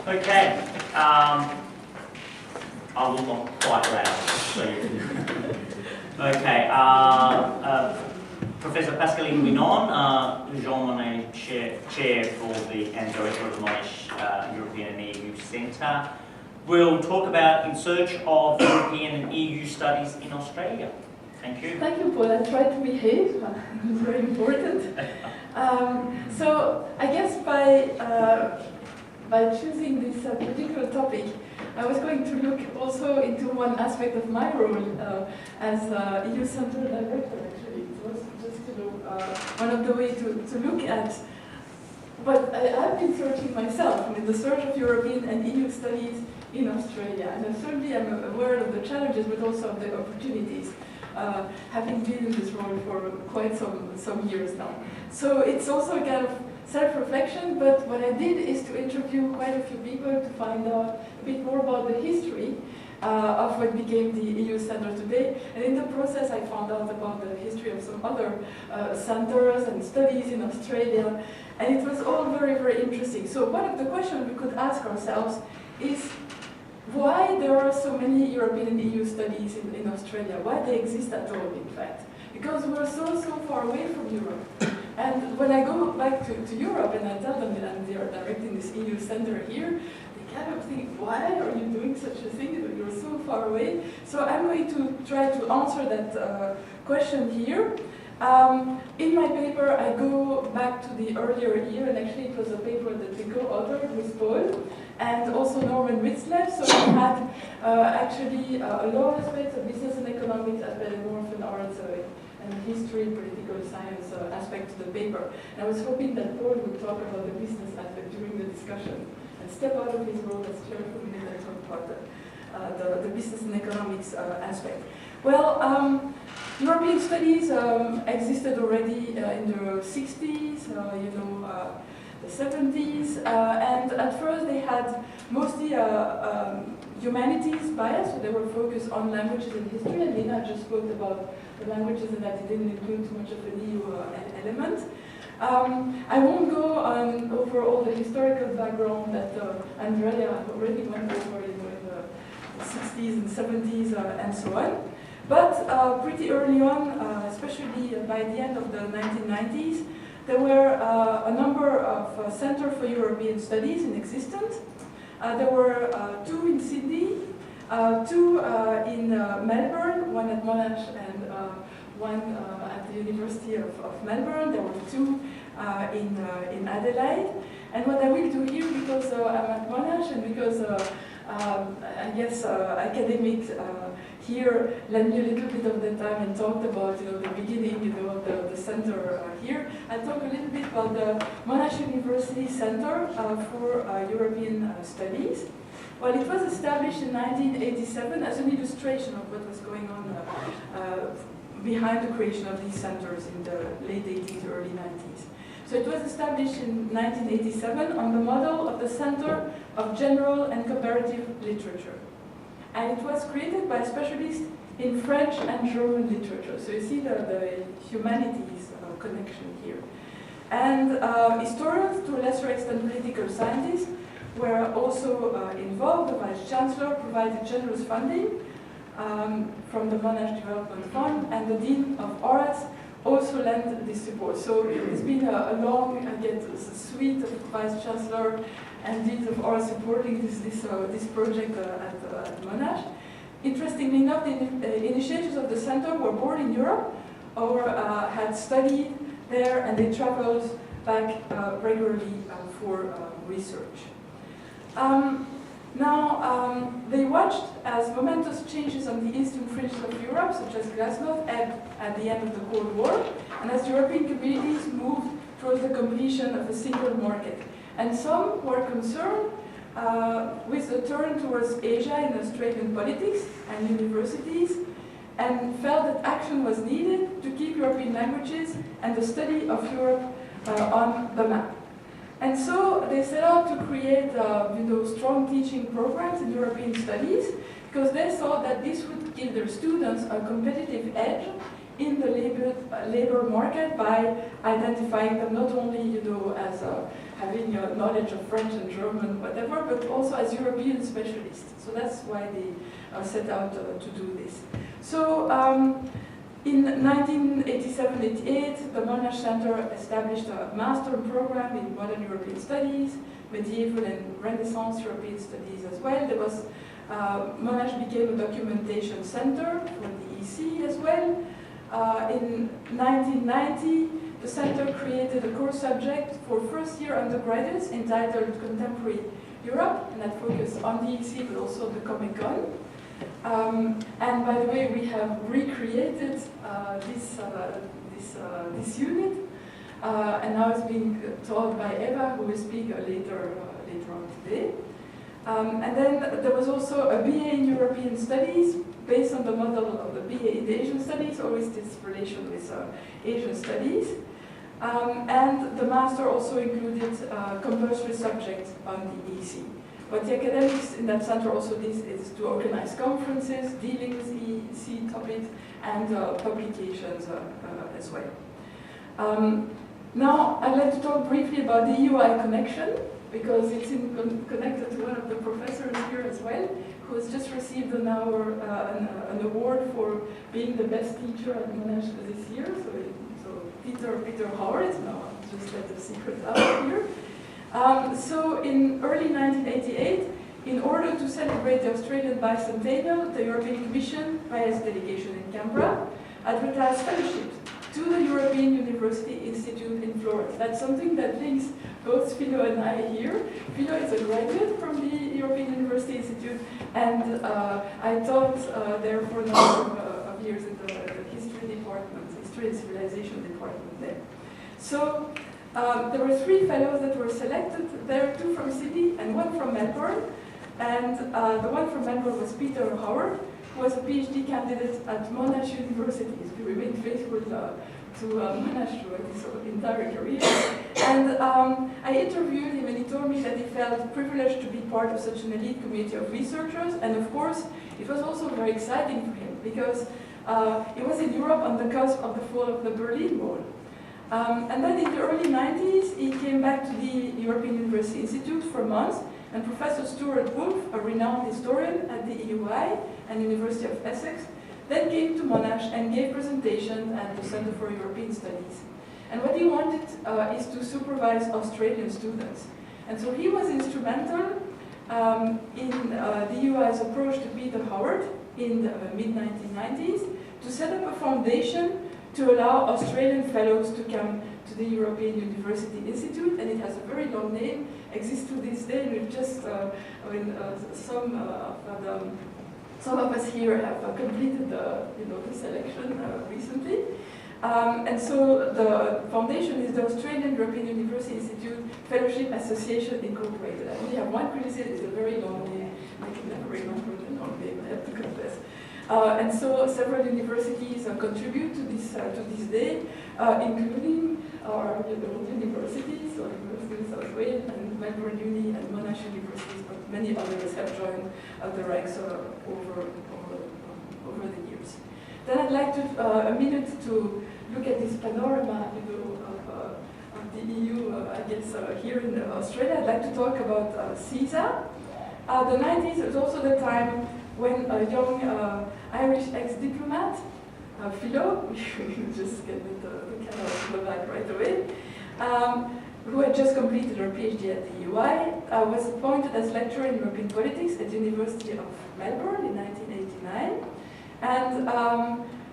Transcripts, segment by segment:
Okay, I will not quite loud, so you can. Okay, Professor Pascaline Winand, Jean Monnet Chair for the and Director of the Monash European and EU Centre, will talk about in search of European and EU studies in Australia. Thank you. Thank you, Paul. I tried to behave. It was very important. So I guess by choosing this particular topic, I was going to look also into one aspect of my role as EU Centre Director. Actually, it was just one of the ways to look at. But I've been searching myself, I mean, the search of European and EU studies in Australia, and certainly I'm aware of the challenges, but also of the opportunities. Having been in this role for quite some years now. So it's also a kind of self-reflection, but what I did is to interview quite a few people to find out a bit more about the history of what became the EU Centre today. And in the process I found out about the history of some other centres and studies in Australia, and it was all very, very interesting. So one of the questions we could ask ourselves is, why there are so many European and EU studies in Australia? Why they exist at all, in fact? Because we're so far away from Europe. And when I go back to Europe and I tell them that they are directing this EU Centre here, they kind of think, why are you doing such a thing? You're so far away. So I'm going to try to answer that question here. In my paper, I go back to the earlier year, and actually it was a paper that we co-authored with Paul and also Norman Witzleff. So we had actually a law aspect, a business and economics aspect, and more of an arts and history, political science aspect to the paper. And I was hoping that Paul would talk about the business aspect during the discussion and step out of his role as chair for a minute and talk about the business and economics aspect. Well, European studies existed already in the 60s, the 70s, and at first they had mostly humanities bias, so they were focused on languages and history, and Lina just spoke about the languages and that it didn't include too much of an EU element. I won't go over all the historical background that Andrea already went over in the 60s and 70s and so on. But pretty early on, especially by the end of the 1990s, there were a number of Centres for European Studies in existence. There were 2 in Sydney, 2 in Melbourne, one at Monash and one at the University of Melbourne. There were 2 in Adelaide. And what I will do here, because I'm at Monash and because I guess academics here lend me a little bit of the time and talked about the beginning of the centre here. I'll talk a little bit about the Monash University Centre for European Studies. Well, it was established in 1987 as an illustration of what was going on behind the creation of these centres in the late 80s, early 90s. So it was established in 1987 on the model of the Centre of General and Comparative Literature. And it was created by specialists in French and German literature. So you see the humanities connection here. And historians, to a lesser extent political scientists, were also involved. The Vice Chancellor provided generous funding from the Monash Development Fund, and the Dean of Arts also lent this support. So it's been a long, suite of Vice Chancellor and Deans of Arts supporting this project at Monash. Interestingly enough, the initiators of the centre were born in Europe or had studied there, and they traveled back regularly for research. They watched as momentous changes on the eastern fringes of Europe, such as Glasnost, at the end of the Cold War, and as European communities moved towards the completion of a single market. And some were concerned with the turn towards Asia in Australian politics and universities, and felt that action was needed to keep European languages and the study of Europe on the map. And so they set out to create strong teaching programs in European studies, because they thought that this would give their students a competitive edge in the labor market by identifying them not only as having a knowledge of French and German, whatever, but also as European specialists. So that's why they set out to do this. So in 1987-88, the Monash Center established a master program in modern European studies, medieval and Renaissance European studies as well. There was Monash became a documentation center for the EC as well. In 1990, the center created a core subject for first-year undergraduates entitled Contemporary Europe, and that focused on the EC but also the Comic-Con. And by the way, we have recreated this unit, and now it's being taught by Eva, who will speak later on today. And then there was also a BA in European Studies, based on the model of the BA in Asian Studies, always this relation with Asian Studies. And the master also included compulsory subjects on the EC. What the academics in that center also did is to organize conferences dealing with EC topics and publications as well. Now, I'd like to talk briefly about the UI connection, because it's connected to one of the professors here as well, who has just received an award for being the best teacher at Monash this year. So Peter Howard, now I'll just let the secret out here. So in early 1988, in order to celebrate the Australian bicentennial, the European Commission, via its delegation in Canberra, advertised fellowships to the European University Institute in Florence. That's something that links both Philo and I here. Philo is a graduate from the European University Institute, and I taught there for a number of years in the history department, history and civilization department there. So there were 3 fellows that were selected. There were 2 from Sydney and 1 from Melbourne. And the one from Melbourne was Peter Howard, who was a PhD candidate at Monash University. He remained faithful to Monash throughout his entire career. And I interviewed him, and he told me that he felt privileged to be part of such an elite community of researchers. And of course, it was also very exciting for him, because he was in Europe on the cusp of the fall of the Berlin Wall. And then in the early 90s, he came back to the European University Institute for months, and Professor Stuart Wolfe, a renowned historian at the EUI and University of Essex, then came to Monash and gave presentations at the Center for European Studies. And what he wanted is to supervise Australian students. And so he was instrumental in the EUI's approach to Peter Howard in the mid-1990s to set up a foundation to allow Australian fellows to come to the European University Institute, and it has a very long name, exists to this day. We've just, some of us here have completed the selection recently. And so the foundation is the Australian European University Institute Fellowship Association Incorporated. I only have one criticism, it's a very long name. I can never remember the long name, I have to confess. And so several universities contribute to this day, including our universities, so University of South Wales and Melbourne Uni and Monash universities, but many others have joined the ranks over the years. Then I'd like to a minute to look at this panorama, of the EU, I guess, here in Australia. I'd like to talk about CISA. The 90s is also the time when a young Irish ex-diplomat, Philo, we just get the camera to the back right away, who had just completed her PhD at the UI, was appointed as lecturer in European politics at the University of Melbourne in 1989. And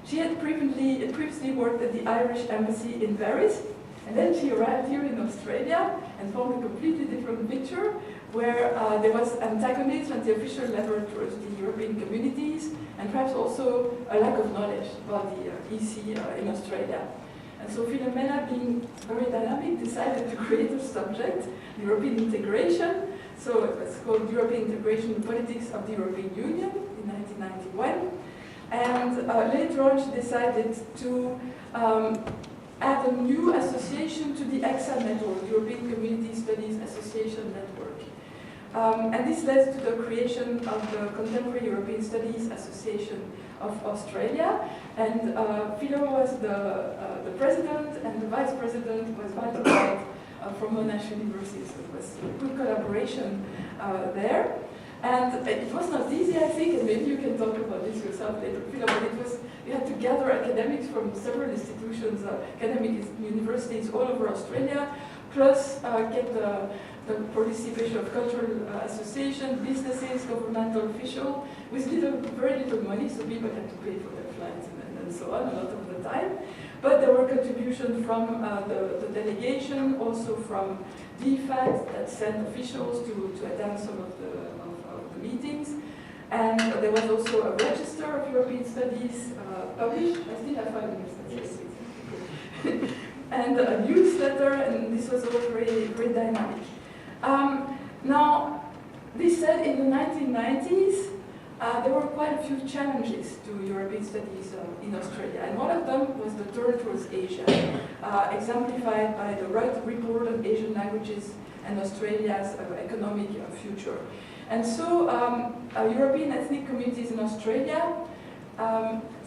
she had previously worked at the Irish Embassy in Paris. And then she arrived here in Australia and found a completely different picture, where there was antagonism at the official level towards the European communities, and perhaps also a lack of knowledge about the EC in Australia. And so Philomena, being very dynamic, decided to create a subject, European integration. So it was called European Integration and Politics of the European Union in 1991. And later on she decided to add a new association to the EXA network, European Community Studies Association Network. And this led to the creation of the Contemporary European Studies Association of Australia. And Philo was the president, and the vice president was Walter White, from Monash University. So it was a good collaboration there. And it was not easy, I think, and maybe you can talk about this yourself later, Phil, but you had to gather academics from several institutions, academic universities all over Australia, plus get the participation of cultural associations, businesses, governmental officials, with very little money, so people had to pay for their flights and so on a lot of the time. But there were contributions from the delegation, also from DFAT that sent officials to attend some of the meetings. And there was also a register of European studies published. I still have 5 minutes. Yes. And a newsletter, and this was all very, very dynamic. Now, this said, in the 1990s, there were quite a few challenges to European studies in Australia, and one of them was the turn towards Asia, exemplified by the Wright Report on Asian Languages and Australia's economic future. And so European ethnic communities in Australia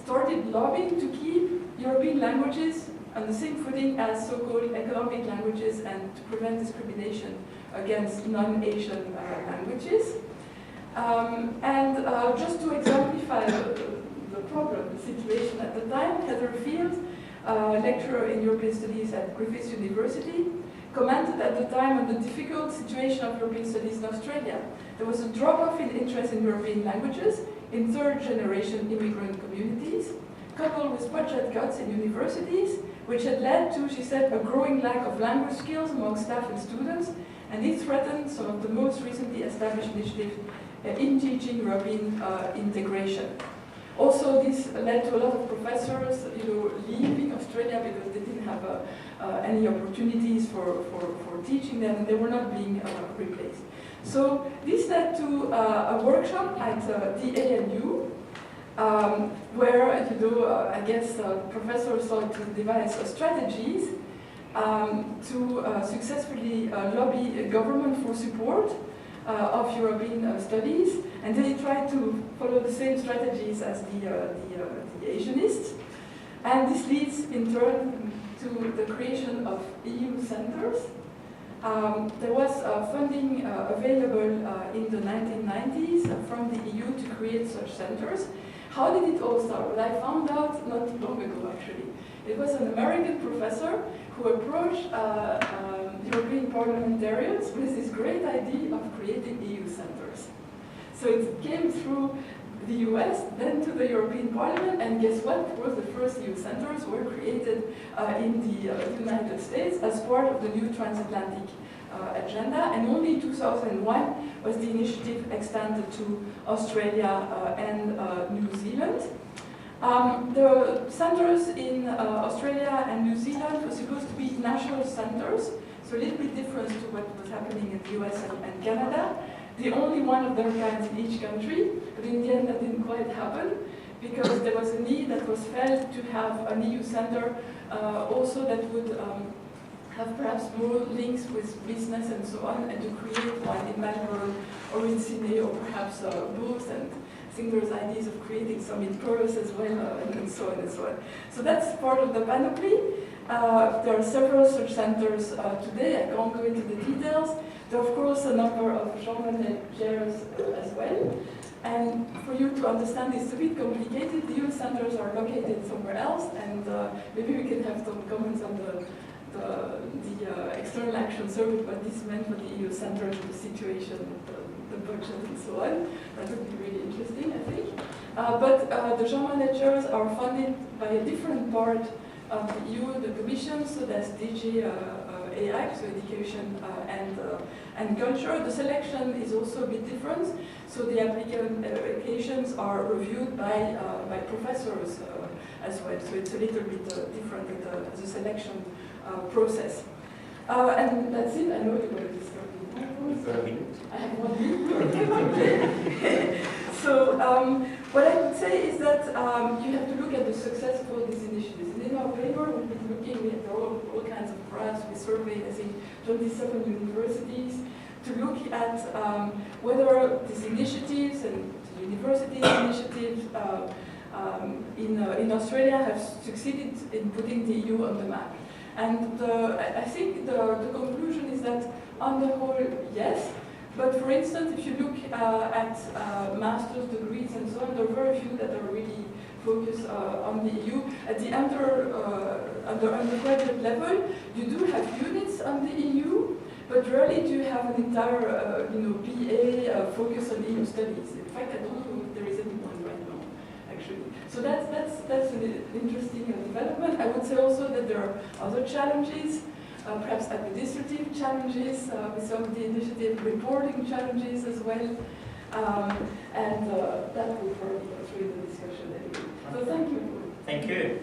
started lobbying to keep European languages on the same footing as so-called economic languages and to prevent discrimination against non-Asian languages. Just to exemplify the problem, the situation at the time, Heather Field, lecturer in European Studies at Griffith University, commented at the time on the difficult situation of European studies in Australia. There was a drop-off in interest in European languages in third-generation immigrant communities, coupled with budget cuts in universities, which had led to, she said, a growing lack of language skills among staff and students, and this threatened some of the most recently established initiatives in teaching European integration. Also, this led to a lot of professors, leaving Australia because they didn't have any opportunities for teaching them. They were not being replaced. So this led to a workshop at the ANU, where, I guess professors sought to devise strategies to successfully lobby government for support of European studies, and they tried to follow the same strategies as the Asianists. And this leads, in turn, to the creation of EU centers. There was funding available in the 1990s from the EU to create such centers. How did it all start? Well, I found out not too long ago, actually. It was an American professor who approached European parliamentarians with this great idea of creating EU centers. So it came through the US, then to the European Parliament, and guess what? Of course, the first EU centers were created in the United States as part of the new transatlantic agenda, and only in 2001 was the initiative extended to Australia and New Zealand. The centers in Australia and New Zealand were supposed to be national centers, so a little bit different to what was happening in the US and Canada. The only one of their kinds in each country, but in the end that didn't quite happen because there was a need that was felt to have an EU center also that would have perhaps more links with business and so on, and to create one in Melbourne or in Sydney or perhaps both. And I think there's ideas of creating some in Perth as well, and so on and so on. So that's part of the panoply. There are several such centers today. I can't go into the details. There are, of course, a number of Jean Monnet chairs as well. And for you to understand, it's a bit complicated. The EU centers are located somewhere else, and maybe we can have some comments on the External Action Service, what this meant for the EU centers, the situation, the budget, and so on. That would be really interesting, I think. But the Jean Monnet chairs are funded by a different part of the EU, the Commission, so that's DG AI, so education and culture. The selection is also a bit different, so the applications are reviewed by professors as well, so it's a little bit different with the selection process. And that's it. I know you're going to start with I have 1 minute. So what I would say is that you have to look at the success of all these initiatives. And in our paper, we've been looking at all kinds of graphs. We surveyed, I think, 27 universities to look at whether these initiatives and the university initiatives in Australia have succeeded in putting the EU on the map. And I think the conclusion is that on the whole, yes. But for instance, if you look at master's degrees and so on, there are very few that are really focused on the EU. At the undergraduate level, you do have units on the EU, but rarely do you have an entire BA focus on EU studies. In fact, I don't know if there is anyone right now, actually. So that's an interesting development. I would say also that there are other challenges, perhaps administrative challenges, with some of the initiative reporting challenges as well. And that will probably go through the discussion anyway. So thank you. Thank you.